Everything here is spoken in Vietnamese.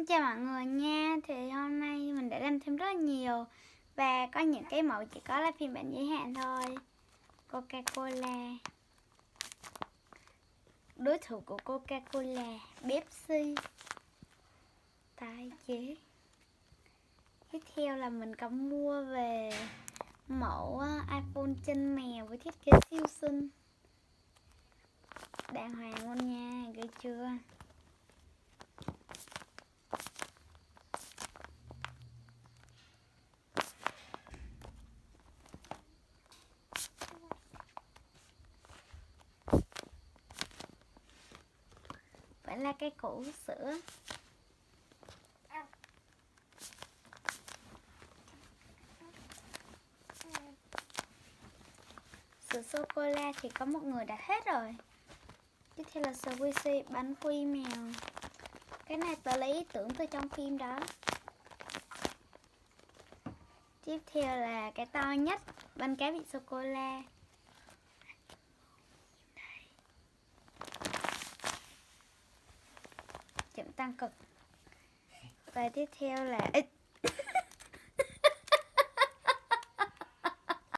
Xin chào mọi người nha. Thì hôm nay mình đã làm thêm rất là nhiều. Và có những cái mẫu chỉ có là phiên bản giới hạn thôi. Coca-Cola, đối thủ của Coca-Cola, Pepsi, tái chế. Tiếp theo là mình có mua về mẫu iPhone chân mèo với thiết kế siêu xinh, đàng hoàng luôn nha, ghê chưa? Phải là cái củ sữa. Sữa sô-cô-la thì có một người đặt hết rồi. Tiếp theo là squishy, bánh quy mèo. Cái này tớ lấy ý tưởng từ trong phim đó. Tiếp theo là cái to nhất, bánh cá vị sô-cô-la. Chậm tăng cực. Và tiếp theo là